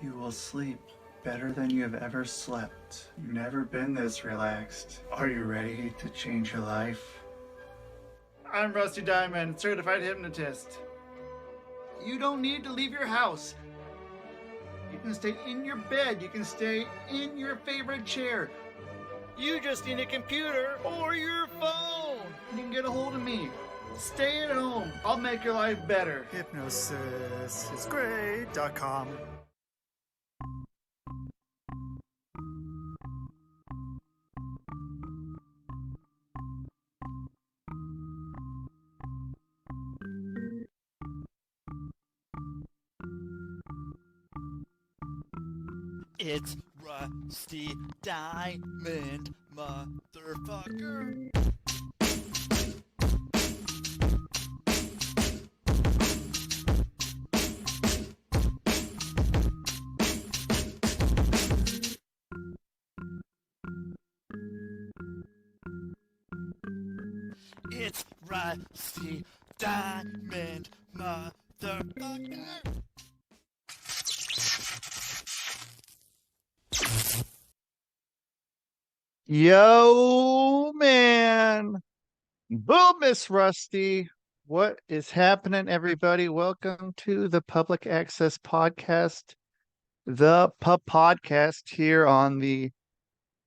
You will sleep better than you have ever slept. You've never been this relaxed. Are you ready to change your life? I'm Rusty Diamond, certified hypnotist. You don't need to leave your house. You can stay in your bed. You can stay in your favorite chair. You just need a computer or your phone. You can get a hold of me. Stay at home. I'll make your life better. Hypnosisisgreat.com. It's Rusty Diamond, motherfucker. It's Rusty Diamond, motherfucker. Yo, man. Boom, Miss Rusty. What is happening, everybody? Welcome to the Public Access Podcast, the Pub Podcast here on the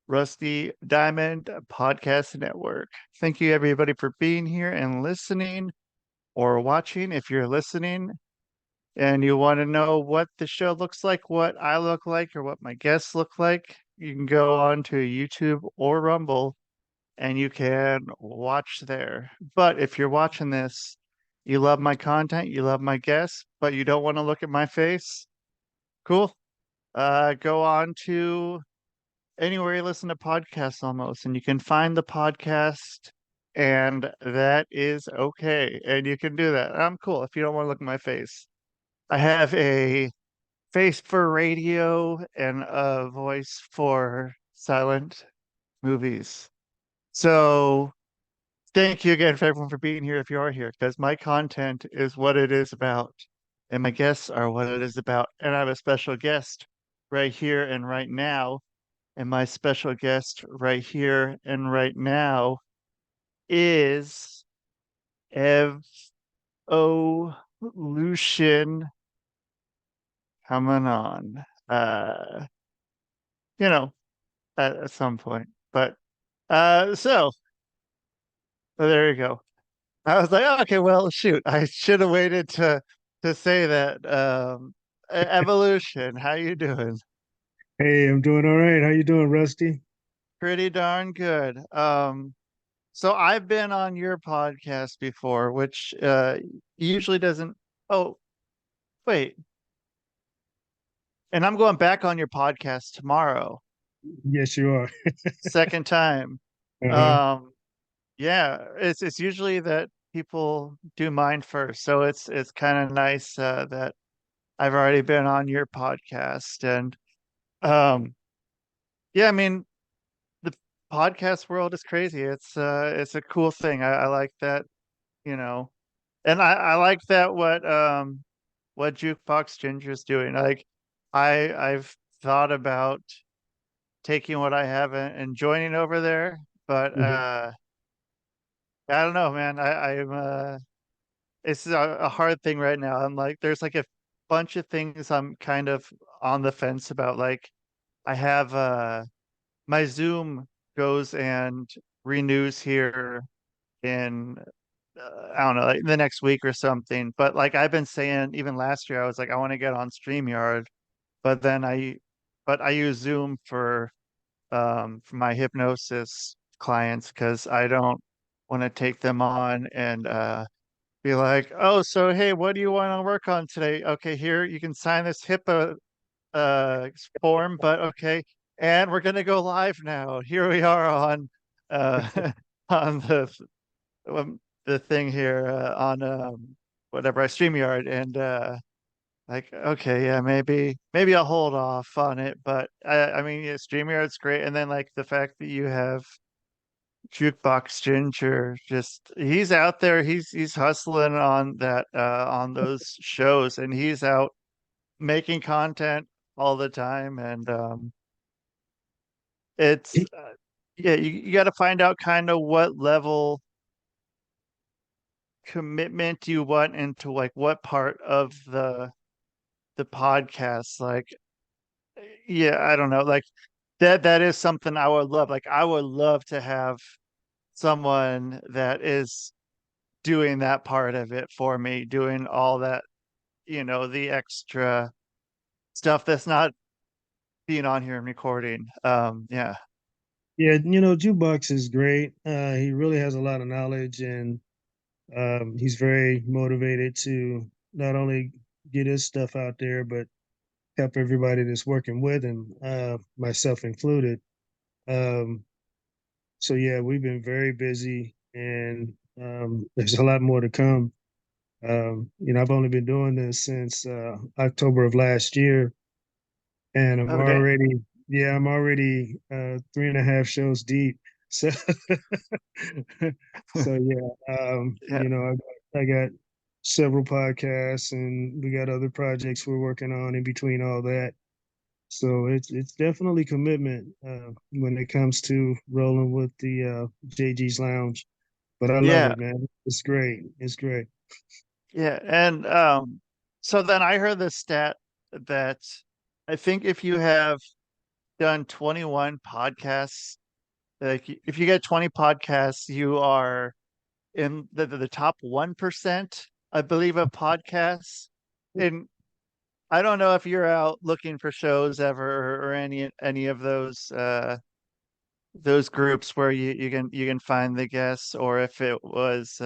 Rusty Diamond Podcast Network. Thank you, everybody, for being here and listening or watching. If you're listening and you want to know what the show looks like, what I look like, or what my guests look like, you can go on to YouTube or Rumble and you can watch there. But if you're watching this, you love my content, you love my guests, but you don't want to look at my face, cool. Go on to anywhere you listen to podcasts almost, and you can find the podcast, and that is okay. And you can do that. I'm cool if you don't want to look at my face. I have a face for radio and a voice for silent movies. So thank you again for everyone for being here if you are here, because my content is what it is about, and my guests are what it is about. And I have a special guest right here and right now. And my special guest right here and right now is Ev.O.Lution coming on. You know, at some point. But so there you go. I was like, oh, okay, well, shoot, I should have waited to say that. Evolution, how you doing? Hey, I'm doing all right. How you doing, Rusty? Pretty darn good. So I've been on your podcast before, which usually doesn't. Oh, wait, and I'm going back on your podcast tomorrow, Yes, you are. second time. Uh-huh. Um, yeah, it's usually that people do mine first, so it's kind of nice that I've already been on your podcast, and um, yeah, I mean the podcast world is crazy. It's a cool thing. I like that, you know, and I like that what Jukebox Ginger's doing. Like I've thought about taking what I have and joining over there, but Mhm. I don't know, man. I'm it's a hard thing right now. I'm like there's like a bunch of things I'm kind of on the fence about. Like I have my Zoom goes and renews here in I don't know, like the next week or something. But like I've been saying, even last year, I was like, I want to get on StreamYard, but then but I use Zoom for my hypnosis clients because I don't want to take them on and be like, oh, so hey, what do you want to work on today? Okay, here you can sign this HIPAA form, but okay, and we're gonna go live now. Here we are on on the thing here on whatever I StreamYard and like okay yeah maybe I'll hold off on it but I mean yeah, StreamYard's great and then like the fact that you have Jukebox Ginger just he's out there he's hustling on that on those shows and he's out making content all the time, and it's yeah, you got to find out kind of what level commitment you want into like what part of the podcast. Like, yeah, I don't know, like that is something I would love. Like, I would love to have someone that is doing that part of it for me, doing all that, the extra stuff that's not being on here and recording. Yeah. Yeah, Jukebox is great. He really has a lot of knowledge, and he's very motivated to not only get his stuff out there, but help everybody that's working with him, myself included. Um, so yeah, we've been very busy, and there's a lot more to come. I've only been doing this since October of last year, and Oh, dang. I'm already 3.5 shows deep. So, so yeah, Yeah. I got several podcasts, and we got other projects we're working on in between all that. So it's definitely commitment when it comes to rolling with the JG's Lounge. But I love Yeah. it, man. It's great. It's great. Yeah. And so then I heard this stat that I think if you have done 21 podcasts, like if you get 20 podcasts, you are in the top 1%, I believe, of podcasts. And I don't know if you're out looking for shows ever, or any of those groups where you can find the guests, or if it was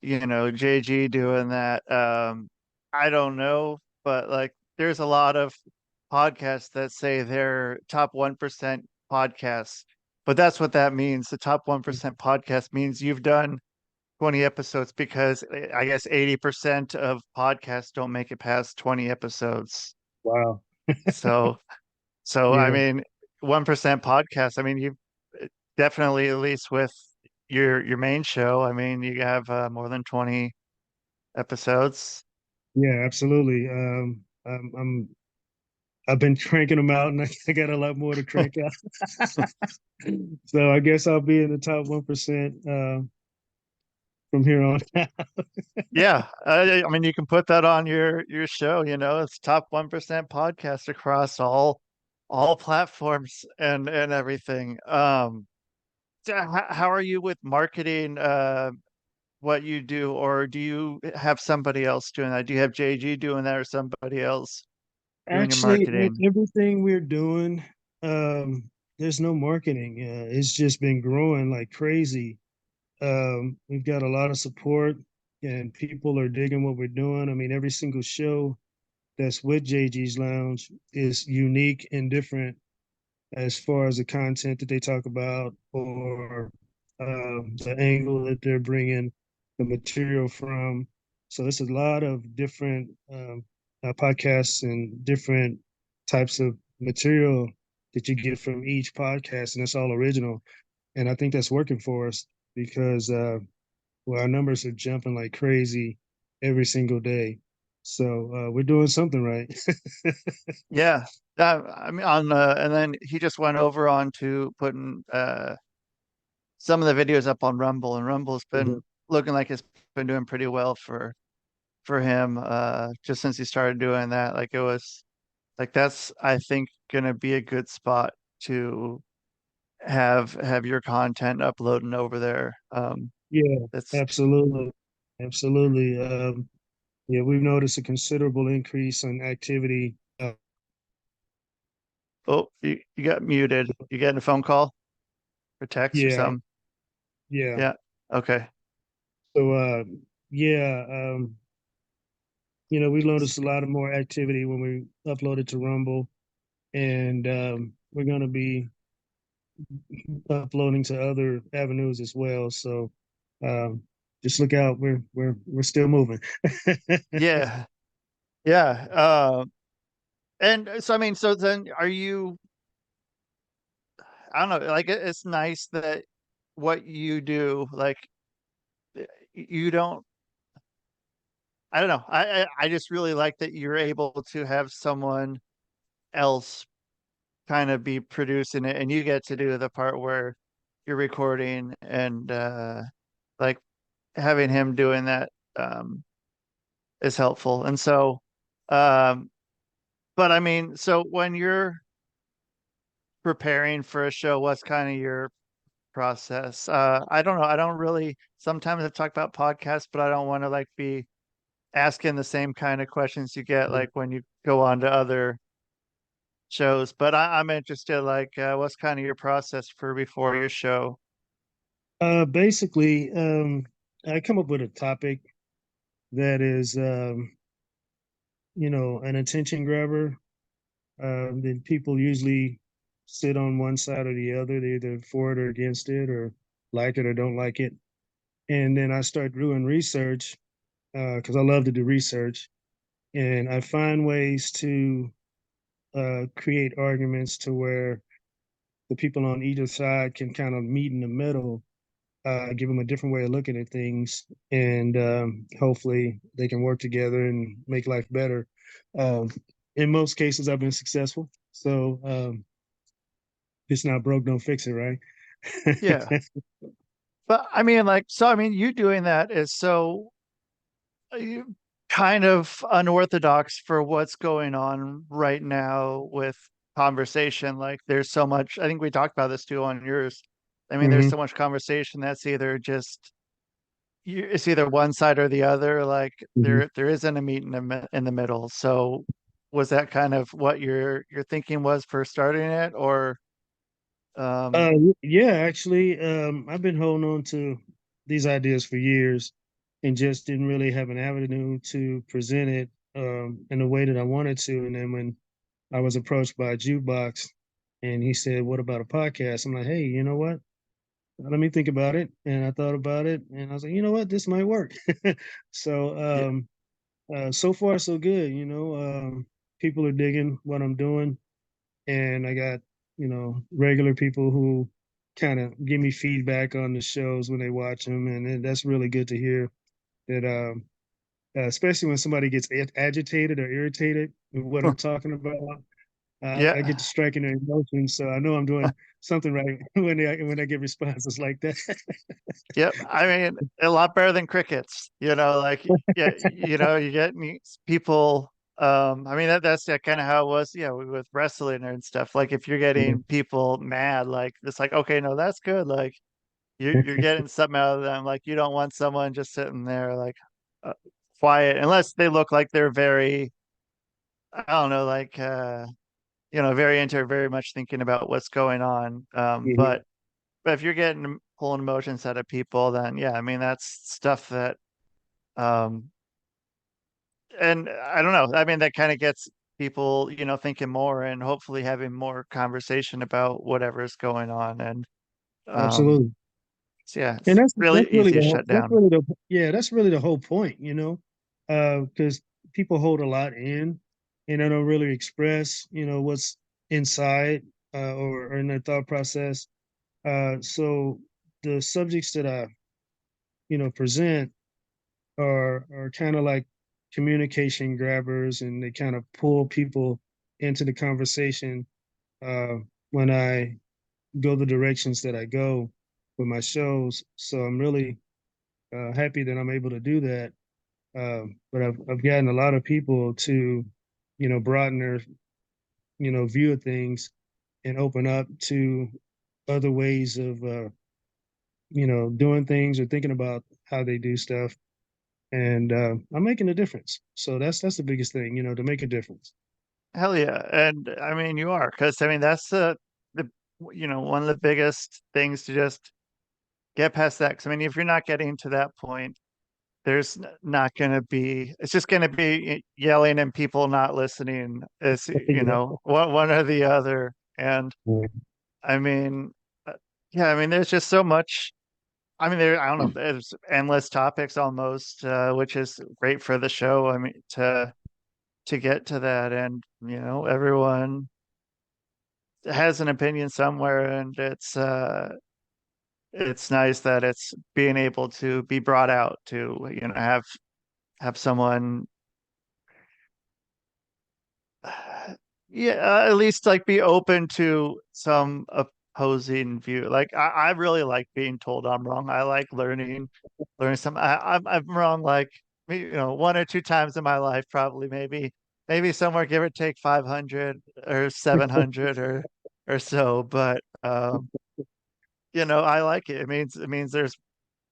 JG doing that. I don't know, but like there's a lot of podcasts that say they're top 1% podcasts. But that's what that means. The top 1% podcast means you've done 20 episodes, because I guess 80% of podcasts don't make it past 20 episodes. Wow. So, so I Yeah. mean, 1% podcast. I mean, you definitely, at least with your main show, I mean, you have more than 20 episodes. Yeah, absolutely. I've been cranking them out, and I got a lot more to crank out. So I guess I'll be in the top 1% from here on out. Yeah, I mean, you can put that on your show. It's top 1% podcast across all platforms and everything. So how are you with marketing what you do, or do you have somebody else doing that? Do you have JG doing that, or somebody else doing your Actually, marketing? everything we're doing, there's no marketing. It's just been growing like crazy. We've got a lot of support, and people are digging what we're doing. I mean, every single show that's with JG's Lounge is unique and different as far as the content that they talk about, or the angle that they're bringing the material from. So it's a lot of different podcasts and different types of material that you get from each podcast, and it's all original. And I think that's working for us because well, our numbers are jumping like crazy every single day. So we're doing something right. Yeah, I mean, and then he just went over on to putting some of the videos up on Rumble, and Rumble's been Mhm. looking like it's been doing pretty well for him just since he started doing that. Like, it was like, that's, I think, gonna be a good spot to have your content uploading over there. Yeah, That's absolutely. Absolutely. Yeah, we've noticed a considerable increase in activity. Oh, you got muted. You getting a phone call or text or Yeah, something? yeah. Yeah. Okay. So, yeah, we noticed a lot of more activity when we uploaded to Rumble, and we're going to be uploading to other avenues as well. So, um, just look out. We're still moving. Yeah. Yeah. And so, I mean, so then are you, I don't know, like it's nice that what you do, like you don't I don't know. I just really like that you're able to have someone else kind of be producing it, and you get to do the part where you're recording and like having him doing that um is helpful. And so um but I mean, so when you're preparing for a show, what's kind of your process? I don't know. I don't really sometimes I talk about podcasts, but I don't want to like be asking the same kind of questions you get like when you go on to other shows. But I'm interested, like, what's kind of your process for before your show? Basically, I come up with a topic that is, an attention grabber. Then people usually sit on one side or the other. They're either for it or against it, or like it or don't like it. And then I start doing research because I love to do research, and I find ways to create arguments to where the people on either side can kind of meet in the middle, give them a different way of looking at things, and hopefully they can work together and make life better. Um, in most cases, I've been successful. So if it's not broke, don't fix it, right? Yeah. But I mean, like, so I mean, you doing that is so you kind of unorthodox for what's going on right now with conversation. Like, there's so much, I think we talked about this too on yours. I mean, there's Hmm. so much conversation that's either just it's either one side or the other. Like, Hmm. there isn't a meet in in the middle. So, was that kind of what your thinking was for starting it, or um, Yeah, actually, I've been holding on to these ideas for years and just didn't really have an avenue to present it in the way that I wanted to. And then when I was approached by a jukebox and he said, "What about a podcast?" I'm like, "Hey, you know what? Let me think about it." And I thought about it and I was like, "You know what? This might work." So, yeah, so far, so good. People are digging what I'm doing, and I got, regular people who kind of give me feedback on the shows when they watch them, and that's really good to hear that. Especially when somebody gets agitated or irritated with what I'm talking about. I get yeah. to striking their emotions, so I know I'm doing something right when I get responses like that. Yep. I mean, a lot better than crickets, like, yeah, you get people. I mean, that's kind of how it was, yeah, with wrestling and stuff. Like, if you're getting people mad, like, it's like, okay, no, that's good. Like, you're getting something out of them. Like, you don't want someone just sitting there, like, uh, quiet, unless they look like they're very, I don't know, like, very into, very much thinking about what's going on. Mhm. But if you're getting pulling emotions out of people, then yeah, I mean that's stuff that um and I don't know. I mean that kind of gets people, thinking more and hopefully having more conversation about whatever's going on. And um Absolutely. so yeah, And it's really easy to shut that's down. really the yeah, that's really the whole point, because people hold a lot in and they don't really express, what's inside or in their thought process. So the subjects that I, present are kind of like communication grabbers, and they kind of pull people into the conversation uh, when I go the directions that I go with my shows. So I'm really happy that I'm able to do that. But I've gotten a lot of people to, broaden their, view of things and open up to other ways of, doing things or thinking about how they do stuff. And I'm making a difference. So that's the biggest thing, to make a difference. Hell yeah. And I mean you are, because I mean that's the one of the biggest things to just get past that. Because I mean if you're not getting to that point, there's not going to be, it's just going to be yelling and people not listening. It's, Yeah. one or the other. And I mean, uh, yeah, I mean there's just so much. I mean I don't know, there's endless topics almost, which is great for the show. I mean to get to that. And everyone has an opinion somewhere. And it's nice that it's being able to be brought out to, have have someone yeah, at least like be open to some opposing view. Like I really like being told I'm wrong. I like learning some. I'm wrong like one or two times in my life, probably maybe somewhere give or take 500 or 700 or so. But I like it. It means there's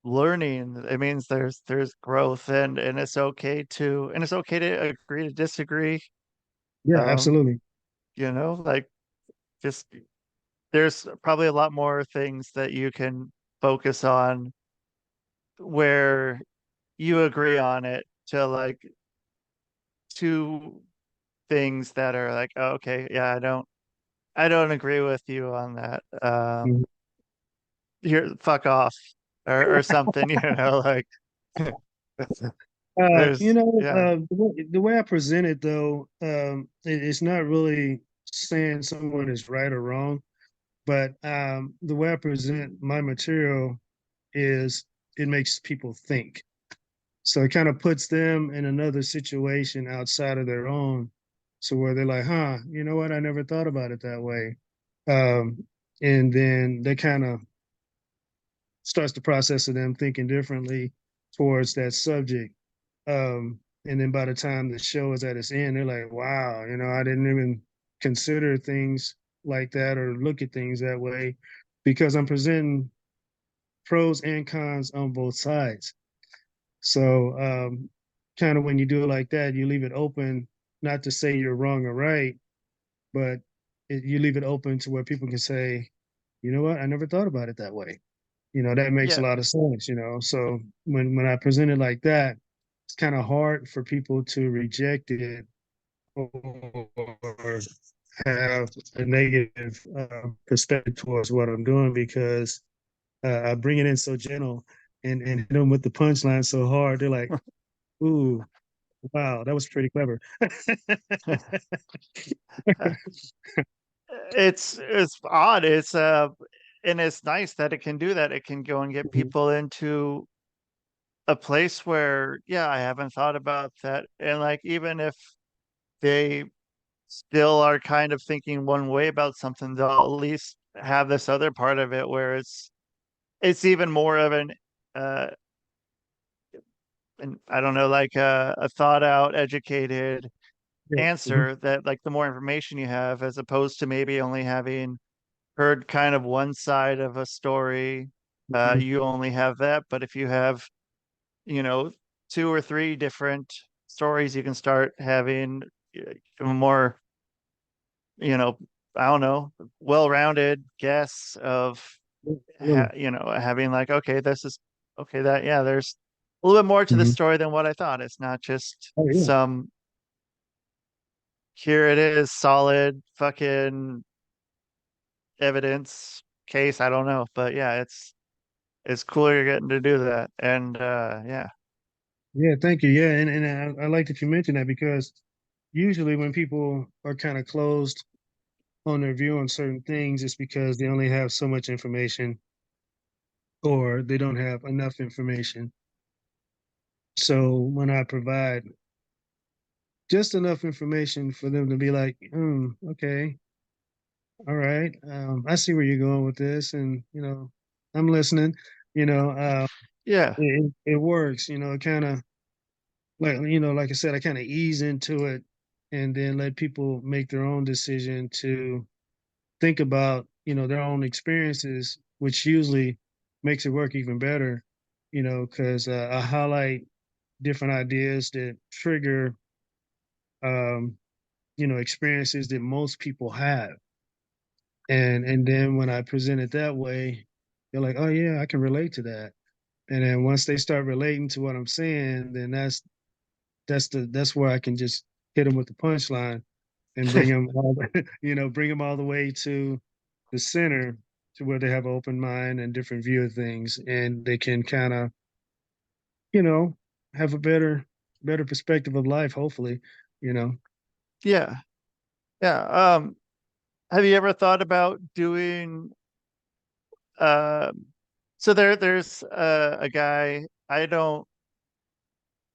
learning. It means there's growth, and it's okay to agree to disagree. Yeah, Um, absolutely. like just there's probably a lot more things that you can focus on where you agree on it to like two things that are like, oh, okay, yeah, I don't agree with you on that. Mhm. Here, fuck off, or something, like there's yeah, The way I present it though, it's not really saying someone is right or wrong, but the way I present my material is it makes people think. So it kind of puts them in another situation outside of their own. So where they're like, huh, you know what? I never thought about it that way. And then they kind of starts the process of them thinking differently towards that subject. And then by the time the show is at its end, they're like, wow, I didn't even consider things like that or look at things that way because I'm presenting pros and cons on both sides. So, kind of when you do it like that, you leave it open, not to say you're wrong or right, but you leave it open to where people can say, you know what, I never thought about it that way. That makes a yeah, lot of sense. So when I present it like that, it's kind of hard for people to reject it or have a negative perspective towards what I'm doing because I bring it in so gentle and hit them with the punchline so hard. They're like, ooh, wow, that was pretty clever. it's odd. And it's nice that it can do that. It can go and get Mhm. people into a place where, yeah, I haven't thought about that. And like, even if they still are kind of thinking one way about something, they'll at least have this other part of it where it's even more of uh, and I don't know, like a thought out, educated Yeah. Mhm. answer that like the more information you have, as opposed to maybe only having heard kind of one side of a story, Mhm. you only have that. But if you have, you know, two or three different stories, you can start having a more, you know, I don't know, well-rounded guess of, Really. having like, okay, this is okay, that, yeah, there's a little bit more to the Mhm. story than what I thought. It's not just Oh yeah. some, here it is, solid fucking evidence case. I don't know, but yeah, it's cool you're getting to do that. And yeah. Yeah, thank you. Yeah, and I like that you mentioned that because usually when people are kind of closed on their view on certain things, it's because they only have so much information or they don't have enough information. So when I provide just enough information for them to be like, okay, all right, I see where you're going with this, and I'm listening. You know, uh, Yeah. it works. It kind of like I said, I kind of ease into it, and then let people make their own decision to think about their own experiences, which usually makes it work even better. Because I highlight different ideas that trigger um, experiences that most people have. And then when I present it that way, they're like, oh yeah, I can relate to that. And then once they start relating to what I'm saying, then that's where I can just hit them with the punchline and bring them bring them all the way to the center to where they have an open mind and different view of things, and they can kind of you know have a better perspective of life, hopefully. you know Yeah. Yeah. Have you ever thought about doing um so there's a guy, I don't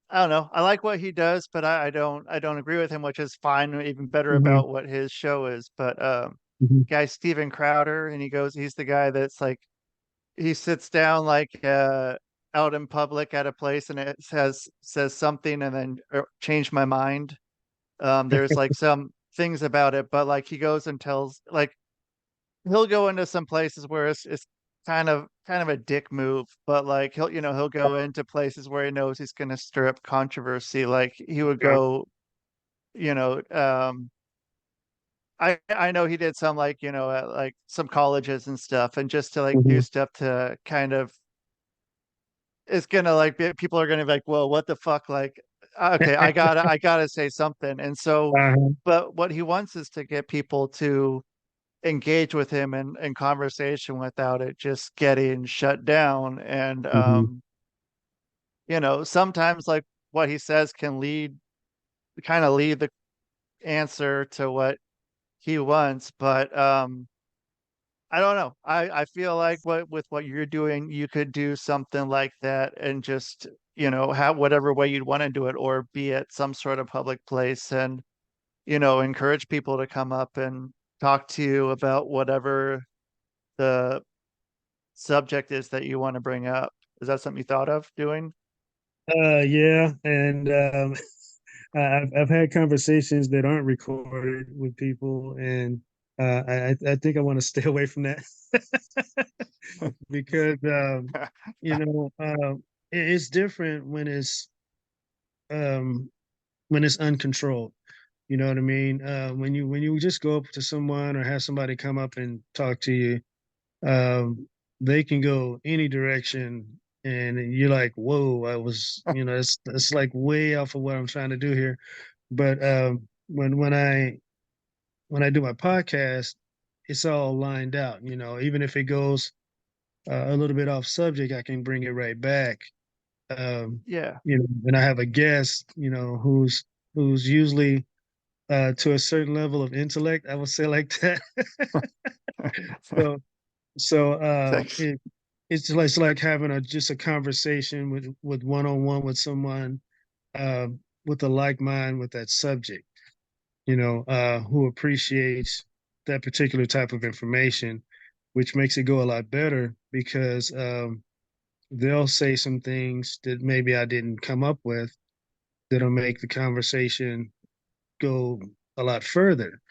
I don't know. I like what he does, but I don't agree with him, which is fine. Even better Hmm. about what his show is. But Hmm. guy Steven Crowder, and he's the guy that's like he sits down like out in public at a place and it says something and then change my mind. There's like some things about it, but like he goes and tells like he'll go into some places where it's kind of a dick move, but like he'll go into places where he knows he's going to stir up controversy. Like he would Yeah. go, you know, I know he did some like at like some colleges and stuff, and just to like do Hmm. stuff to kind of it's gonna like people are gonna be like, well, what the fuck, like okay, I gotta say something. And so Uh-huh. but what he wants is to get people to engage with him in conversation without it just getting shut down. And Hmm. sometimes like what he says can kind of lead the answer to what he wants. But I don't know. I feel like with what you're doing, you could do something like that and just have whatever way you'd want to do it, or be at some sort of public place and encourage people to come up and talk to you about whatever the subject is that you want to bring up. Is that something you thought of doing? Yeah, and I've had conversations that aren't recorded with people, and I think I want to stay away from that because you know it's different um, when it's uncontrolled. You know what I mean? When you just go up to someone or have somebody come up and talk to you, um, they can go any direction, and you're like, "Whoa!" It's like way off of what I'm trying to do here. But when I do my podcast, it's all lined out. Even if it goes a little bit off subject, I can bring it right back. Um, Yeah. and I have a guest, who's usually to a certain level of intellect, I would say like that. So Thanks. it's like having just a conversation with one on one with someone with a like mind with that subject, who appreciates that particular type of information, which makes it go a lot better because they'll say some things that maybe I didn't come up with that'll make the conversation go a lot further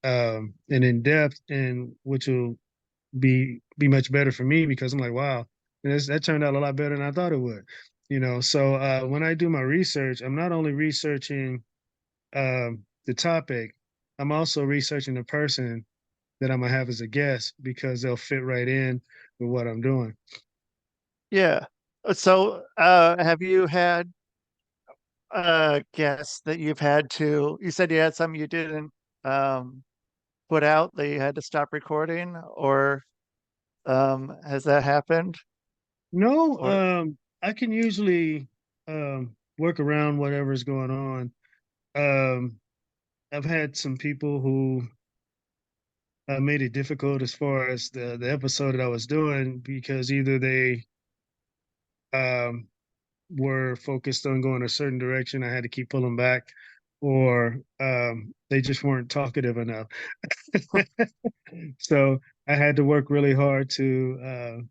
and in depth, and which will be much better for me because I'm like, wow, that turned out a lot better than I thought it would. So when I do my research, I'm not only researching the topic, I'm also researching the person that I'm gonna have as a guest because they'll fit right in with what I'm doing. Yeah. So, have you had guests that you've had to? You said you had some you didn't um, put out that you had to stop recording, or has that happened? No, Or I can usually work around whatever's going on. Um, I've had some people who made it difficult as far as the episode that I was doing because either they um, were focused on going a certain direction, I had to keep pulling back, or they just weren't talkative enough. So I had to work really hard to,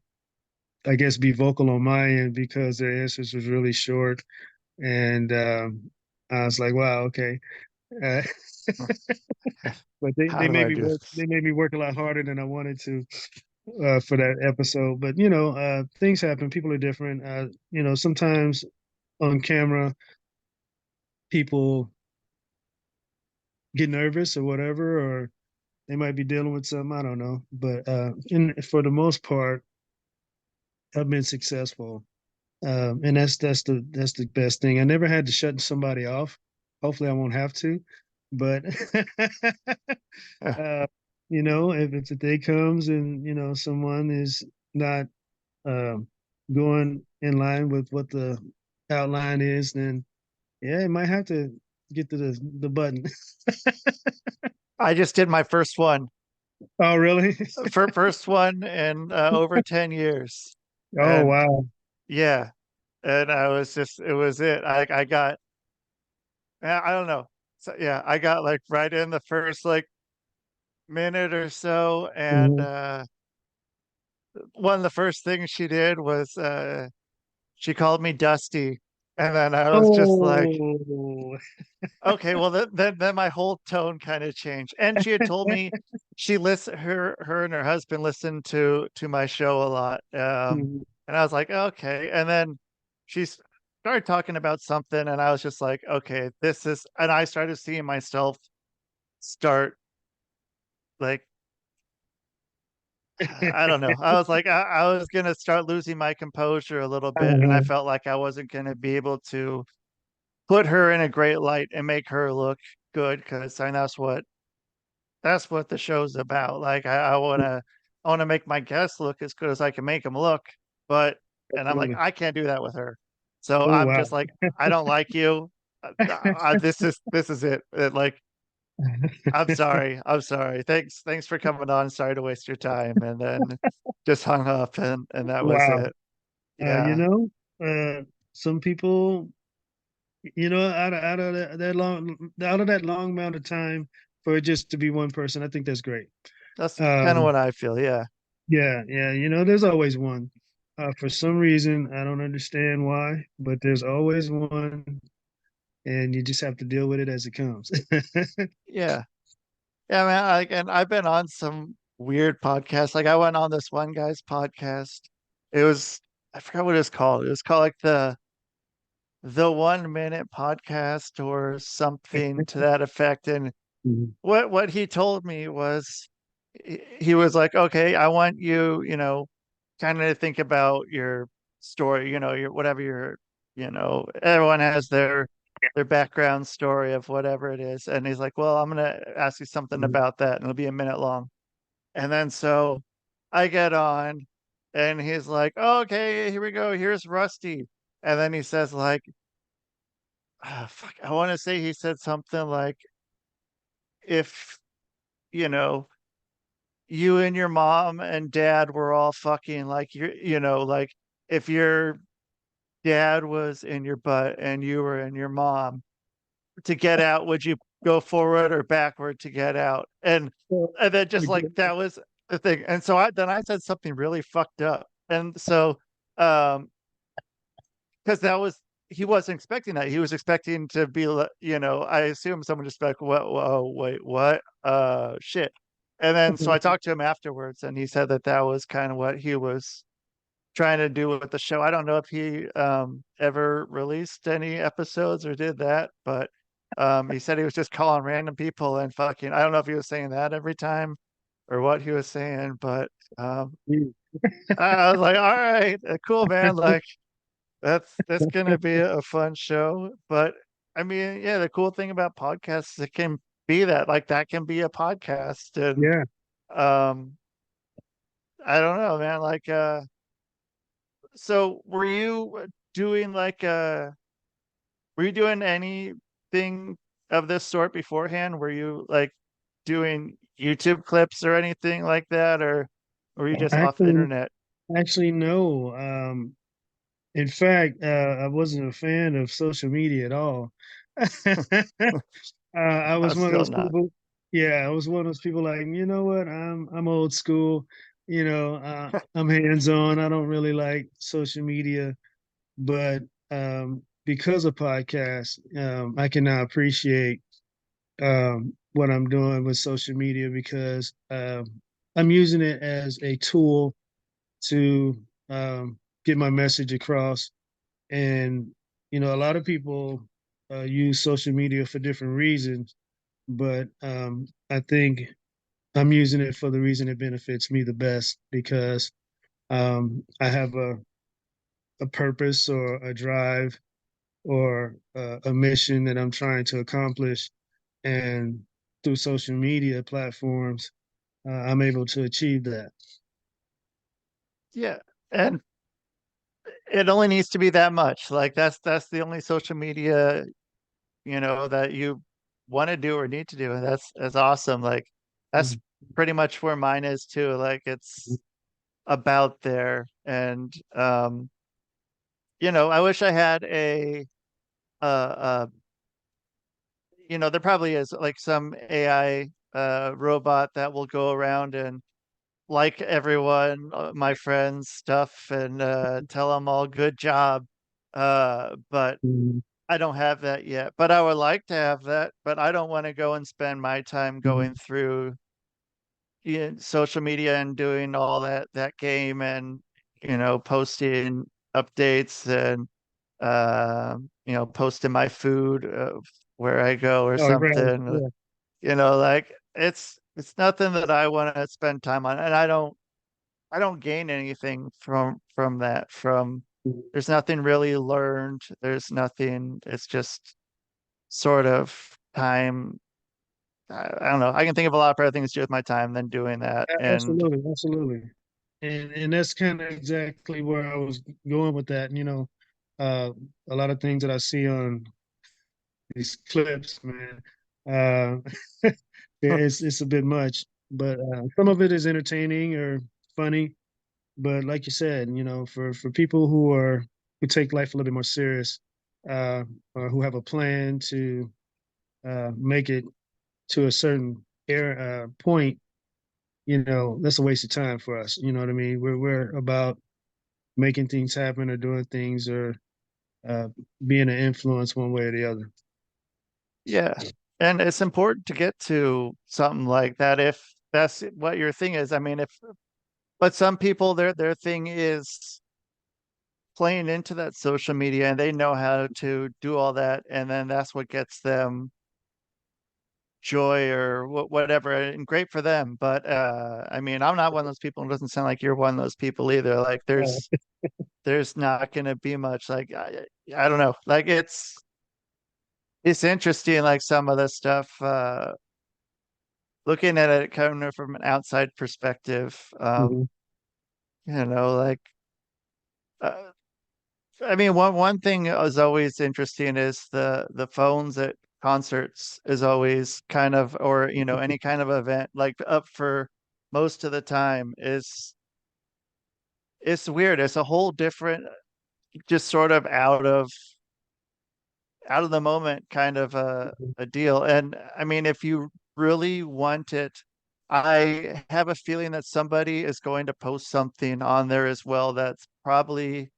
I guess, be vocal on my end because their answers was really short, and I was like, wow, okay. Uh, but how do I do this? they made me work a lot harder than I wanted to for that episode. But things happen. People are different. Sometimes on camera, people get nervous or whatever, or they might be dealing with something. I don't know. But for the most part, I've been successful, and that's the best thing. I never had to shut somebody off. Hopefully, I won't have to. But uh, if the day comes and someone is not um, going in line with what the outline is, then yeah, it might have to get to the button. I just did my first one, Oh, really? first one in over 10 years, Oh, and wow. yeah, and I was just it was it. I got I don't know. So yeah, I got like right in the first like minute or so, and Mhm. one of the first things she did was she called me Dusty, and then I was just like, Oh. okay, well then my whole tone kind of changed. And she had told me she listen her and her husband listened to my show a lot. Mhm. And I was like, okay. And then she started talking about something, and I was just like, okay, this is. And I started seeing myself start like I don't know. I was like, I was gonna start losing my composure a little bit, and I Uh-huh. felt like I wasn't gonna be able to put her in a great light and make her look good because I that's what the show's about. Like I wanna make my guests look as good as I can make them look, but and I'm like, Absolutely. I can't do that with her. So Oh I'm wow. just like, I don't like you. This is it. Like, I'm sorry. I'm sorry. Thanks for coming on. Sorry to waste your time. And then just hung up and that was Wow. it. You Yeah. know, some people, out of that long amount of time for it just to be one person, I think that's great. That's kind of Um, what I feel. Yeah. yeah, yeah, there's always one. For some reason, I don't understand why, but there's always one, and you just have to deal with it as it comes. Yeah. Yeah, man. Like, and I've been on some weird podcasts. Like I went on this one guy's podcast. It was I forgot what it was called. It was called like the 1 minute podcast or something to that effect. And Mhm. what he told me was he was like, okay, I want you, kind of think about your story, your whatever your, everyone has their background story of whatever it is. And he's like, well, I'm gonna ask you something Mhm. about that, and it'll be a minute long. And then so I get on, and he's like, oh, okay, here we go. Here's Rusty. And then he says like, fuck, I want to say he said something like, if you know you and your mom and dad were all fucking like like if your dad was in your butt and you were in your mom to get out, would you go forward or backward to get out? So, And then just like okay. that was the thing. And so I said something really fucked up. And so um because that was he wasn't expecting that. He was expecting to be I assume someone just like, what, whoa, wait, what? Shit. And then so I talked to him afterwards, and he said that that was kind of what he was trying to do with the show. I don't know if he ever released any episodes or did that, but he said he was just calling random people and fucking. I don't know if he was saying that every time or what he was saying, but um, I was like, all right, cool, man. Like that's gonna be a fun show. But I mean, yeah, the cool thing about podcasts is it can be that like that can be a podcast, and Yeah, um, I don't know, man. Like, so doing like were you doing anything of this sort beforehand? Were you like doing YouTube clips or anything like that, or were you just off the actually, internet? no. In fact, I wasn't a fan of social media at all. I I'm was one of still those not. people. Yeah, I was one of those people like, you know what? I'm old school. I'm hands on. I don't really like social media, but because of podcasts, I can now appreciate what I'm doing with social media because I'm using it as a tool to get my message across. And a lot of people use social media for different reasons, but I think I'm using it for the reason it benefits me the best because I have a purpose or a drive or a mission that I'm trying to accomplish. And through social media platforms, I'm able to achieve that. Yeah, and it only needs to be that much. Like that's the only social media that you want to do or need to do, and that's awesome. Like that's Mhm. pretty much where mine is too. Like it's about there, and I wish I had uh, there probably is like some AI robot that will go around and like everyone, my friends, stuff, and tell them all good job. But Mhm. I don't have that yet. But I would like to have that. But I don't want to go and spend my time Mhm. going through social media and doing all that game and posting updates and posting my food where I go or Oh, right. something. Yeah. Like it's nothing that I want to spend time on, and I don't gain anything from that. There's nothing really learned. There's nothing. It's just sort of time. I don't know. I can think of a lot of better things to do with my time than doing that. And Absolutely, absolutely. And that's kind of exactly where I was going with that. Uh, a lot of things that I see on these clips, man, uh, it's a bit much. But some of it is entertaining or funny. But like you said, for people who take life a little bit more serious, uh, or who have a plan to make it to a certain point, that's a waste of time for us. You know what I mean? We're about making things happen or doing things or uh, being an influence one way or the other. yeah, and it's important to get to something like that if that's what your thing is. I mean, but some people their thing is playing into that social media and they know how to do all that, and then that's what gets them joy or whatever, and great for them. But I mean, I'm not one of those people, and it doesn't sound like you're one of those people either. Like there's not going to be much, like I don't know, like it's interesting, like some of the stuff, looking at it kind of from an outside perspective. Mhm. Like uh, I mean, one thing is always interesting is the phones at concerts is always kind of, or any kind of event like up for most of the time is it's weird. It's a whole different, just sort of out of the moment kind of a deal. And I mean, if you really want it, I have a feeling that somebody is going to post something on there as well that's probably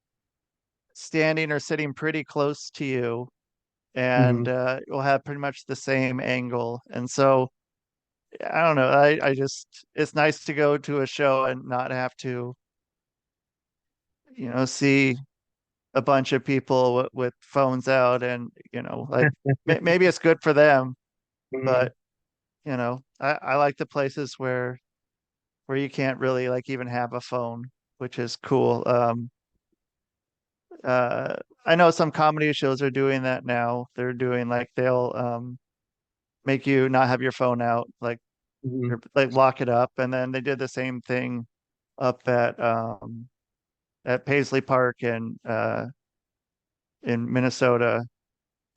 standing or sitting pretty close to you, and Mhm. will have pretty much the same angle. And so I don't know. I just it's nice to go to a show and not have to, see a bunch of people with phones out, and like maybe it's good for them, Mhm. but I like the places where you can't really like even have a phone, which is cool. Uh, I know some comedy shows are doing that now. They're doing like they'll make you not have your phone out, like Mhm. or like lock it up. And then they did the same thing up at Paisley Park in Minnesota,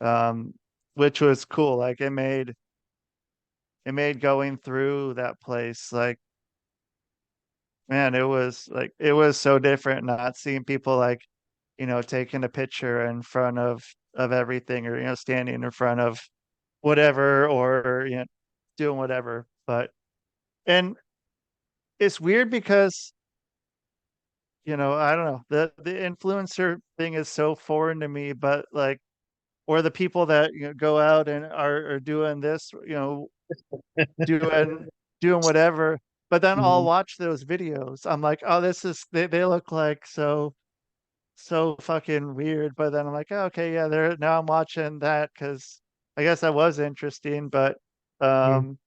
um, which was cool. Like it made going through that place like, man, it was so different not seeing people like, taking a picture in front of everything, or standing in front of whatever, or doing whatever. But and it's weird because I don't know, the influencer thing is so foreign to me, but like, or the people that go out and are doing this, doing doing whatever. But then I'll Mhm. watch those videos. I'm like, oh, they look like so fucking weird. But then I'm like, oh, okay, yeah, there now I'm watching that because I guess that was interesting. But Mhm. um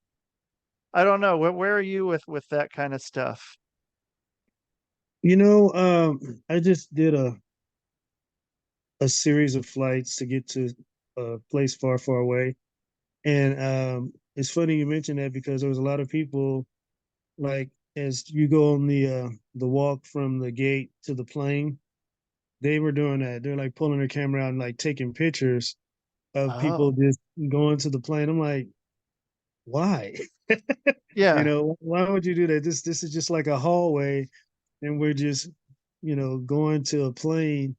I don't know. Where are you with that kind of stuff? I just did a series of flights to get to a place far, far away. And it's funny you mentioned that because there was a lot of people like as you go on the walk from the gate to the plane, they were doing that. They're like pulling their camera out and like taking pictures of people Oh, just going to the plane. I'm like, why? yeah. Why would you do that? This is just like a hallway, and we're just, going to a plane.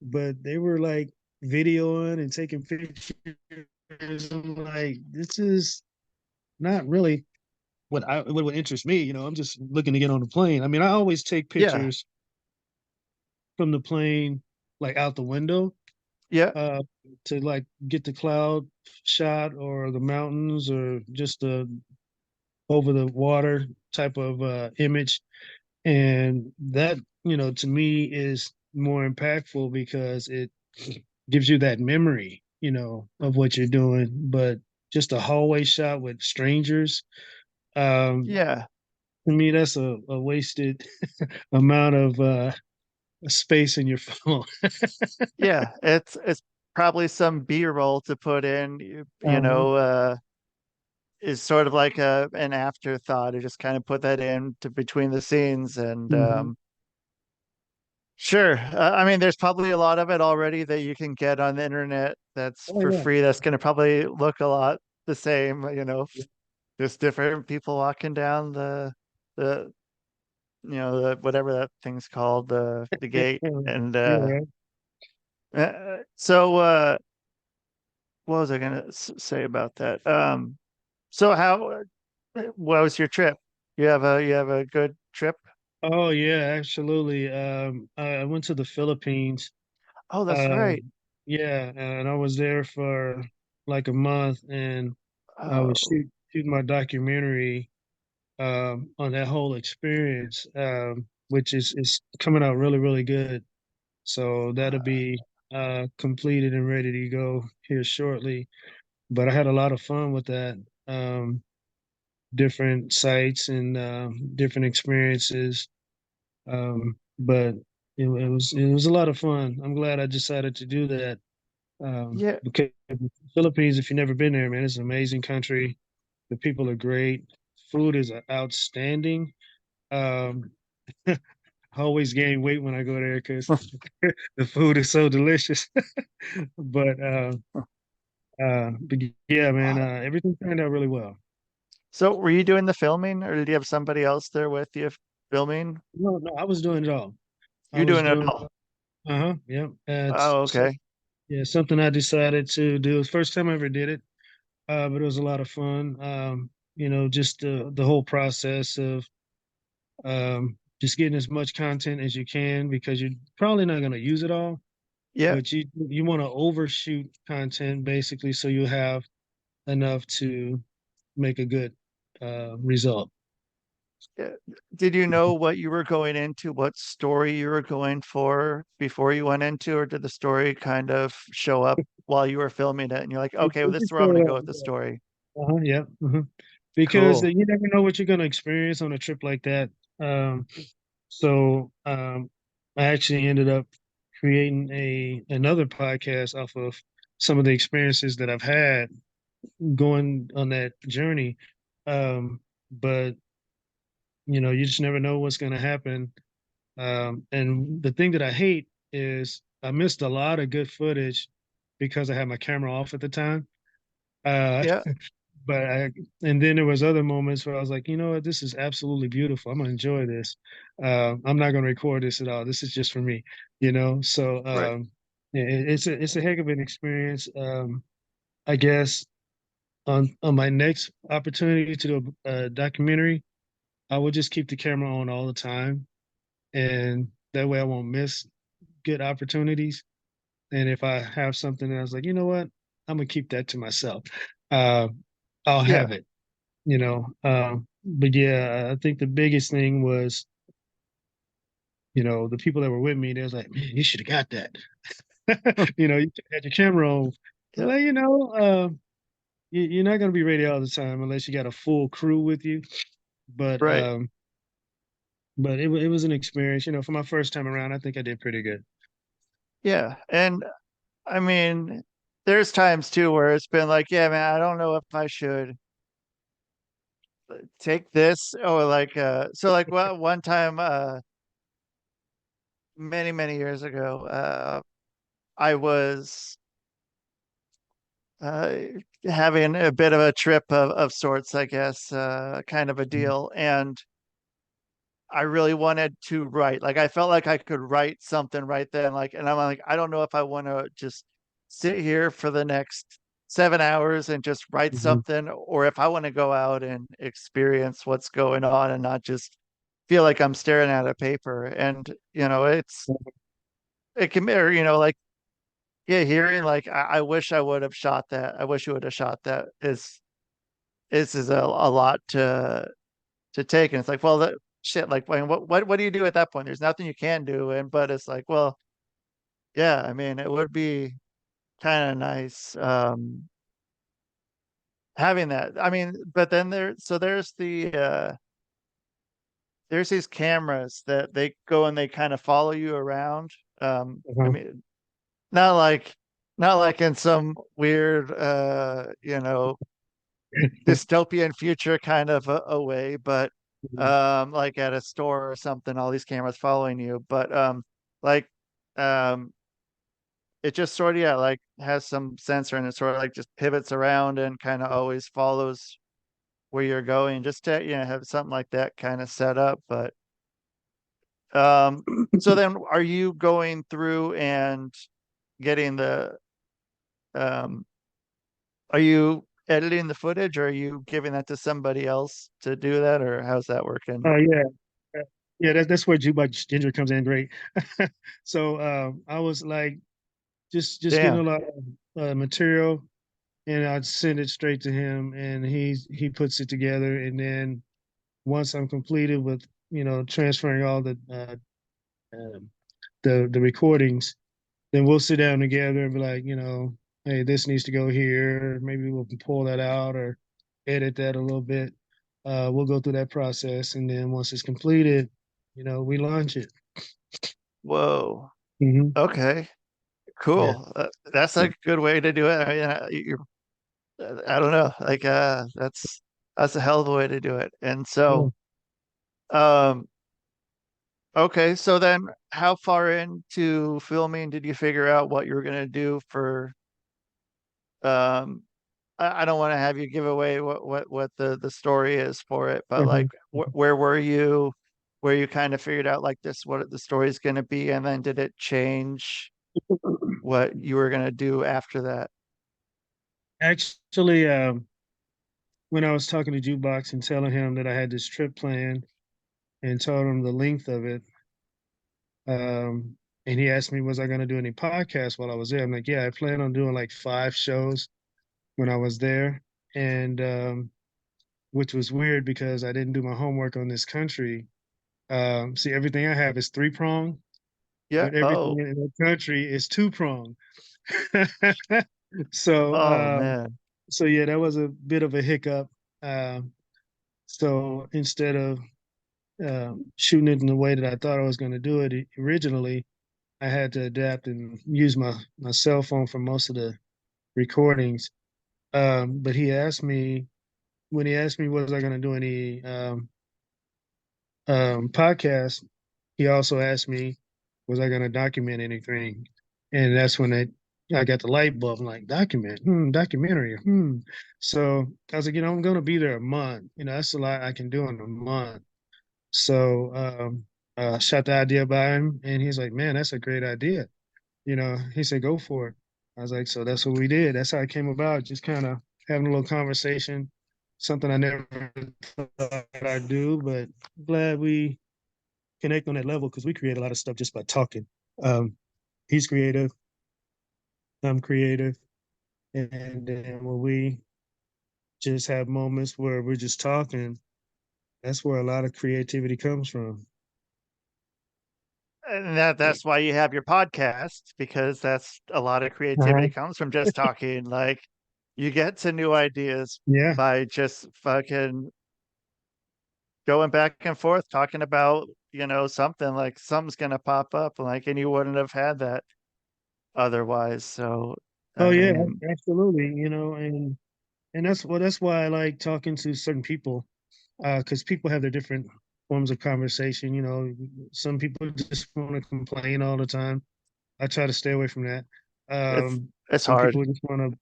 but they were like videoing and taking pictures. I'm like, this is not really what would interest me. I'm just looking to get on the plane. I mean, I always take Yeah. pictures from the plane, like out the window, Yeah. uh, to like get the cloud shot or the mountains or just the over the water type of image. And that, to me is more impactful because it gives you that memory, of what you're doing. But just a hallway shot with strangers, um, Yeah. to me, that's a wasted amount of space in your phone. Yeah. It's probably some B-roll to put in, Uh-huh. is sort of like an afterthought to just kind of put that in to between the scenes. And Hmm. sure, I mean, there's probably a lot of it already that you can get on the internet that's Oh for yeah. free. That's going to probably look a lot the same, just different people walking down the the whatever that thing's called, the gate. Yeah. And Yeah. Right. so what was I gonna say about that? So what was your trip? You have a good trip? Oh yeah, absolutely. I went to the Philippines. Oh, that's right. Um, yeah, and I was there for like a month, and I was Oh, shooting my documentary on that whole experience, which is coming out really, really good. So that'll be completed and ready to go here shortly. But I had a lot of fun with that. Different sites and different experiences. But it was a lot of fun. I'm glad I decided to do that. yeah. Because the Philippines, if you've never been there, man, it's an amazing country. The people are great. Food is outstanding. Um, I always gain weight when I go there because the food is so delicious. But yeah, man, everything turned out really well. So were you doing the filming, or did you have somebody else there with you filming? No, no, I was doing it all. I You're was doing it doing, all. yeah. Oh, okay. Yeah, something I decided to do. It was the first time I ever did it, but it was a lot of fun. Just the whole process of just getting as much content as you can because you're probably not going to use it all, Yeah. but you want to overshoot content basically so you have enough to make a good result. Yeah. Did you know what you were going into, what story you were going for before you went into, or did the story kind of show up while you were filming it and you're like, okay, well, It this is just where I'm going to showed up. go with the story? Yeah. Because Cool. you never know what you're going to experience on a trip like that. So I actually ended up creating another podcast off of some of the experiences that I've had going on that journey. But you just never know what's going to happen. And the thing that I hate is I missed a lot of good footage because I had my camera off at the time. Uh, Yeah. but and then there was other moments where I was like, you know what, this is absolutely beautiful. I'm gonna enjoy this. I'm not gonna record this at all. This is just for me, So Right. it's a heck of an experience. I guess on my next opportunity to do a documentary, I will just keep the camera on all the time, and that way I won't miss good opportunities. And if I have something that I was like, you know what, I'm gonna keep that to myself. Uh, I'll Yeah. have it. But yeah, I think the biggest thing was, the people that were with me, they was like, man, you should have got that. You had your camera on. Yeah. Like, you're not going to be ready all the time unless you got a full crew with you. But Right. it was an experience. For my first time around, I think I did pretty good. Yeah. And I mean, there's times too where it's been like, yeah, man, I don't know if I should take this, or like so like one time many many years ago, I was uh having a bit of a trip of sorts, I guess, kind of a deal. And I really wanted to write. Like I felt like I could write something right then. Like, and I'm like, I don't know if I want to just sit here for the next 7 hours and just write Mhm. something, or if I want to go out and experience what's going on and not just feel like I'm staring at a paper. And it can be, or, like yeah, hearing like I wish I would have shot that. I wish you would have shot that is a lot to take. And it's like, well, that shit, like what do you do at that point? There's nothing you can do. And but it's like, well, yeah, I mean, it would be kind of nice having that. I mean, but then there's these cameras that they go and they kind of follow you around. I Uh-huh. mean, not like not like in some weird dystopian future kind of a way, but like at a store or something, all these cameras following you. But like um it just sort of, yeah, like has some sensor and it sort of like just pivots around and kind of always follows where you're going, just to have something like that kind of set up. But so then are you going through and getting the um are you editing the footage, or are you giving that to somebody else to do that, or how's that working? Oh yeah. Yeah, that's where Jukebox Ginger comes in great. So I was like just getting a Damn. lot of material, and I'd send it straight to him, and he puts it together. And then once I'm completed with transferring all um, the recordings, then we'll sit down together and be like, hey, this needs to go here. Maybe we'll pull that out or edit that a little bit. We'll go through that process, and then once it's completed, we launch it. Whoa. Hmm. Okay. Yeah. Cool. That's a good way to do it. I mean, I don't know. Like, that's a hell of a way to do it. And Yeah. so, um, okay. So then, how far into filming did you figure out what you were gonna do for? Um, I don't want to have you give away what the story is for it, but like, Mhm. where were you? Where you kind of figured out like this, what the story is going to be, and then did it change what you were going to do after that? Actually, when I was talking to Jukebox and telling him that I had this trip planned and told him the length of it, um, and he asked me, was I going to do any podcasts while I was there? I'm like, yeah, I plan on doing like 5 shows when I was there. And which was weird because I didn't do my homework on this country. See, everything I have is 3 prong, Yeah. but everything Oh. in the country is 2 prong. so, Oh man. so yeah, that was a bit of a hiccup. Um, so instead of shooting it in the way that I thought I was going to do it originally, I had to adapt and use my cell phone for most of the recordings. But when he asked me was I going to do any podcast, he also asked me was I going to document anything, and that's when I got the light bulb. I'm like, documentary. So I was like, I'm going to be there a month. That's a lot I can do in a month. So shot the idea by him, and he's like, man, that's a great idea. He said, go for it. I was like, so that's what we did. That's how it came about. Just kind of having a little conversation, something I never thought I'd do, but glad we connect on that level because we create a lot of stuff just by talking. Um, he's creative, I'm creative, and then when we just have moments where we're just talking, that's where a lot of creativity comes from. And that's why you have your podcast, because that's a lot of creativity Uh-huh. comes from just talking. Like, you get to new ideas Yeah. by just fucking going back and forth talking about something. Like something's gonna pop up, like, and you wouldn't have had that otherwise. So I Oh yeah, mean, absolutely. And that's why I like talking to certain people, because people have their different forms of conversation. Some people just want to complain all the time. I try to stay away from that. it's it's Some hard. people just want to,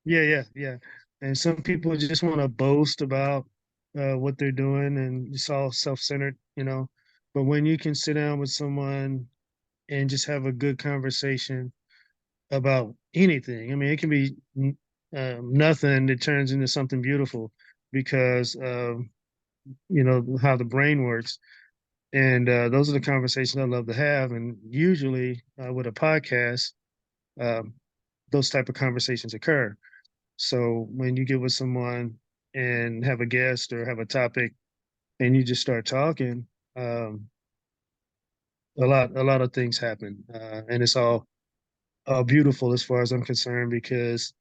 yeah, yeah, yeah, and some people just want to boast about. what they're doing, and it's all self-centered, but when you can sit down with someone and just have a good conversation about anything. I mean, it can be nothing that turns into something beautiful because of how the brain works. And those are the conversations I love to have. And usually with a podcast, um, those type of conversations occur. So when you get with someone and have a guest or have a topic, and you just start talking, um, a lot of things happen, and it's all beautiful as far as I'm concerned because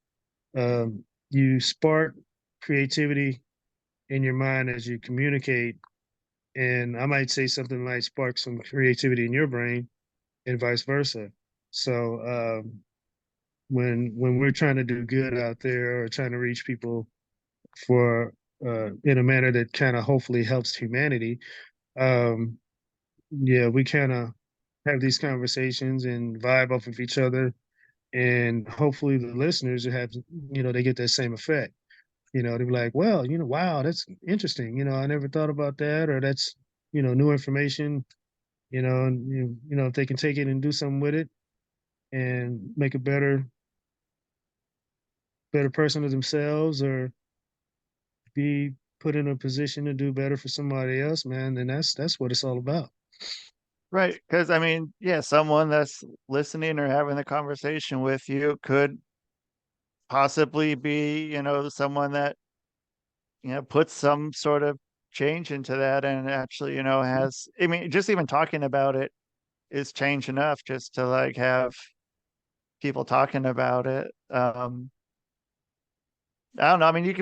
you spark creativity in your mind as you communicate. And I might say something like spark some creativity in your brain and vice versa. So when we're trying to do good out there or trying to reach people for in a manner that kind of hopefully helps humanity, um, yeah, we kind of have these conversations and vibe off of each other, and hopefully the listeners have, they get that same effect. They'd be like, well, wow, that's interesting. I never thought about that, or that's, new information, and if they can take it and do something with it and make a better person of themselves, or be put in a position to do better for somebody else, man, then that's what it's all about. Right. Because I mean, yeah, someone that's listening or having the conversation with you could possibly be, someone that, puts some sort of change into that and actually, has, I mean, just even talking about it is change enough just to like have people talking about it. I don't know. I mean, you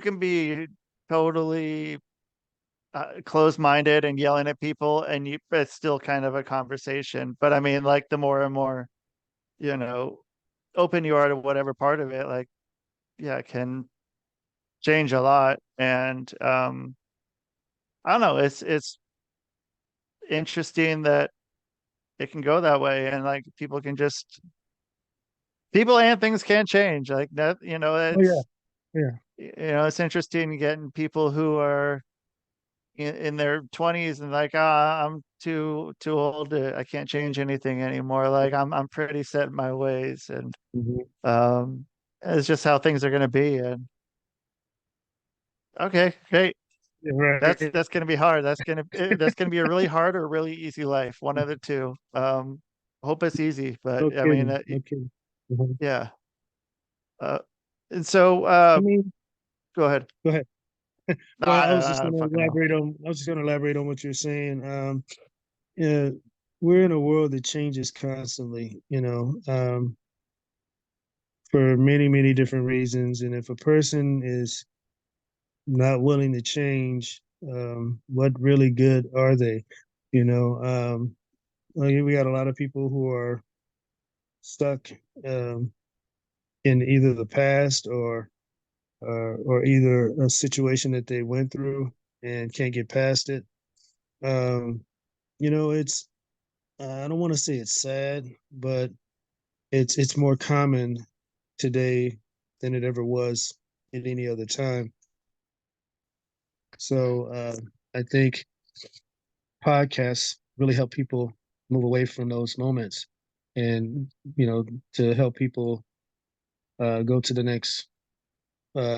can be totally closed-minded and yelling at people, and it's still kind of a conversation. But I mean, like the more and more, you know, open you are to whatever part of it, like, yeah, it can change a lot. And I don't know, it's interesting that it can go that way, and like people and things can change like that. Oh yeah, yeah. It's interesting getting people who are in their 20s and like, ah, I'm too old I can't change anything anymore. Like I'm pretty set in my ways, and Mhm. um it's just how things are going to be. And okay, great. Yeah, That's right. that's going to be hard. That's going to be a really hard or really easy life, one of the two. Hope it's easy, No but I mean, kidding, no kidding. Mhm. yeah. uh and so I mean, go ahead. go ahead. No, Well, I don't fucking know. I was just going to elaborate on what you're saying. Yeah, we're in a world that changes constantly, for many, many different reasons. And if a person is not willing to change, what really good are they? Like, we got a lot of people who are stuck um, in either the past or either a situation that they went through and can't get past it. Um, it's I don't want to say it's sad, but it's more common today than it ever was at any other time. So I think podcasts really help people move away from those moments, and to help people go to the next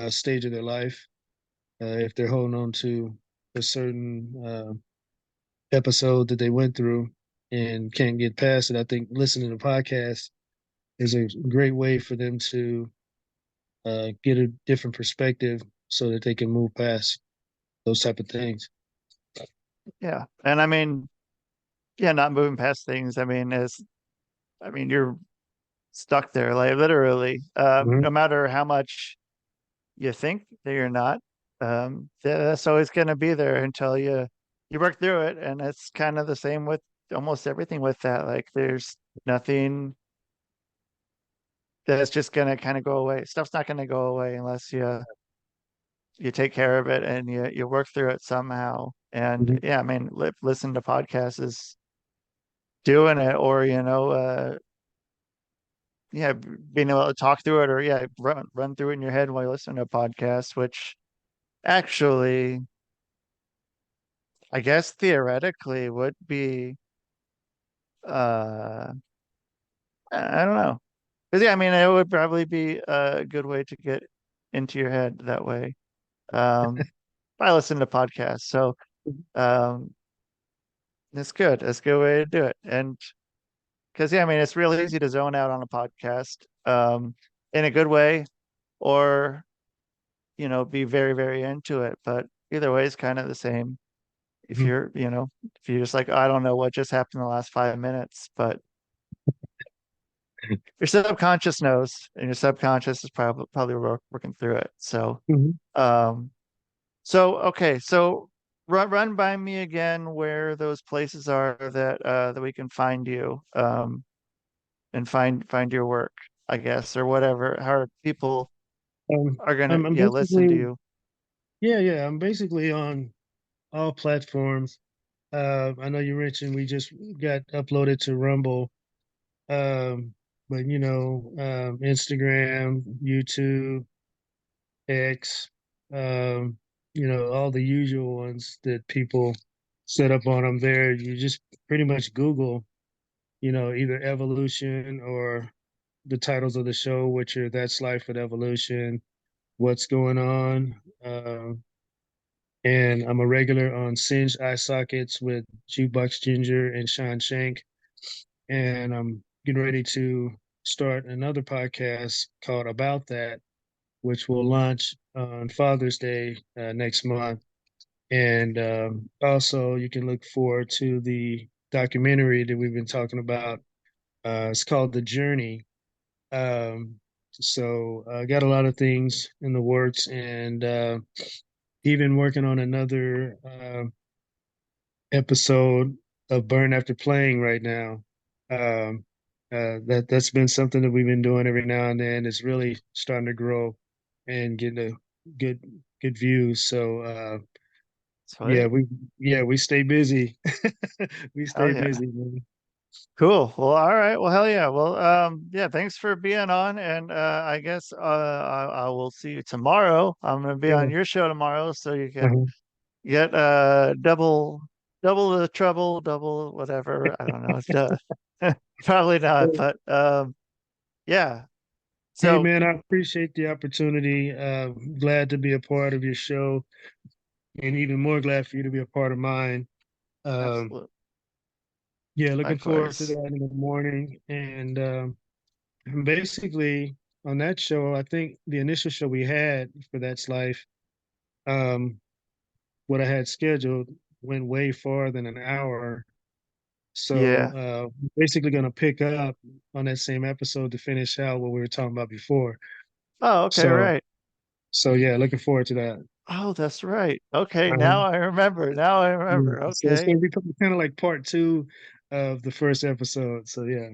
stage of their life, if they're holding on to a certain episode that they went through and can't get past it. I think listening to podcasts is a great way for them to get a different perspective so that they can move past those type of things. Yeah, and I mean, yeah, not moving past things, I mean, you're stuck there, like literally. Mhm. No matter how much you think that you're not, that's always going to be there until you work through it. And it's kind of the same with almost everything with that. Like there's nothing that's just going to kind of go away. Stuff's not going to go away unless you take care of it and you work through it somehow. And Mhm. yeah, I mean, listen to podcasts is doing it, or yeah, being able to talk through it, or yeah, run through it in your head while you listen to a podcast, which actually, I guess theoretically would be, uh, I don't know. 'Cause yeah, I mean, it would probably be a good way to get into your head that way. I listen to podcasts, so um, it's good. It's a good way to do it. And because yeah, I mean, it's really easy to zone out on a podcast, in a good way, or be very, very into it. But either way is kind of the same. If Mhm. if you're just like, I don't know what just happened in the last 5 minutes, but your subconscious knows, and your subconscious is probably working through it. So, Mhm. um, okay, so run by me again where those places are that we can find you, and find your work, I guess, or whatever. How people Um, are gonna, I'm yeah, listen to basically, you. yeah, I'm basically on all platforms. I know you mentioned we just got uploaded to Rumble, but Instagram, YouTube, X, all the usual ones that people set up on them there. You just pretty much Google, either evolution or the titles of the show, which are That's Life with Evolution, What's Going On. And I'm a regular on Singed Eye Sockets with Jukebox Ginger and Sean Shank. And I'm getting ready to start another podcast called About That, which will launch on Father's Day next month. And also, you can look forward to the documentary that we've been talking about. It's called The Journey. So I got a lot of things in the works, and even working on another episode of Burn After Playing right now. Um, that's been something that we've been doing every now and then. It's really starting to grow and get a good good views. So yeah, Sweet. we stay busy. We Hell stay yeah. busy, man. Cool. Well, all right. Well, hell yeah. Well, yeah, thanks for being on. And I guess I will see you tomorrow. I'm gonna be on Yeah. your show tomorrow, so you can Uh-huh. get double the trouble, double whatever. I don't know. Probably not, Well, but yeah. hey So man, I appreciate the opportunity. Glad to be a part of your show, and even more glad for you to be a part of mine. Um, absolutely. yeah, looking forward to Likewise. that in the morning. And basically, on that show, I think the initial show we had for That's Life, um, what I had scheduled went way farther than an hour. So Yeah. basically going to pick up on that same episode to finish out what we were talking about before. Oh, okay, So right. yeah, looking forward to that. Oh, that's right. Okay, now Um, I remember. Now I yeah, remember. so it's Okay. going to be kind of like part two of the first episode. So yeah,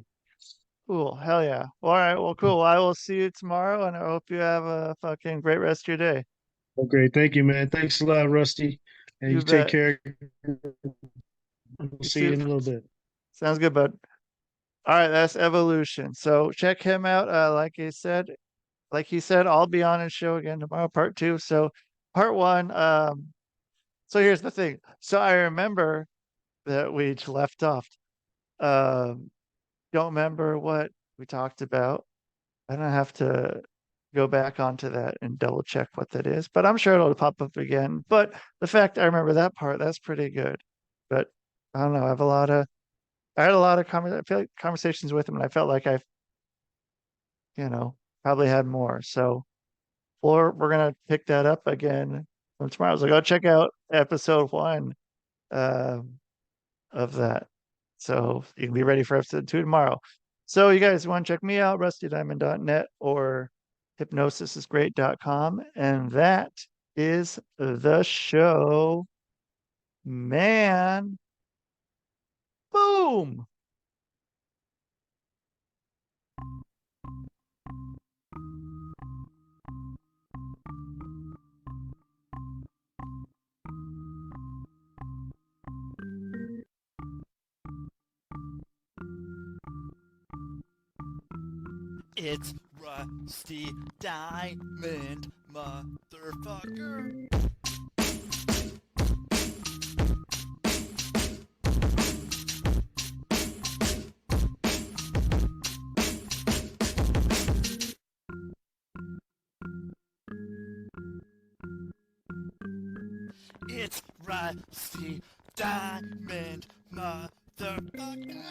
Cool. Hell yeah. All right. Well, cool. I will see you tomorrow, and I hope you have a fucking great rest of your day. well, great. Thank you, man. Thanks a lot, Rusty. And you You take bet. care. We'll You see you too. in a little bit. Sounds good, bud. All right, that's Evolution. So check him out. Like he said, I'll be on his show again tomorrow, part two. So part one. So here's the thing. So I remember that we left off. Um, don't remember what we talked about. I don't have to go back onto that and double check what that is, but I'm sure it'll pop up again. But the fact I remember that part, that's pretty good. But I don't know. I had a lot of I feel like conversations with him, and I felt like I've, probably had more. So, or we're gonna pick that up again from tomorrow. So go check out episode one um, of that. So you can be ready for episode two tomorrow. So you guys want to check me out, rustydiamond.net or hypnosisisgreat.com. And that is the show, man. Boom. It's Rusty Diamond, motherfucker. It's Rusty Diamond, motherfucker.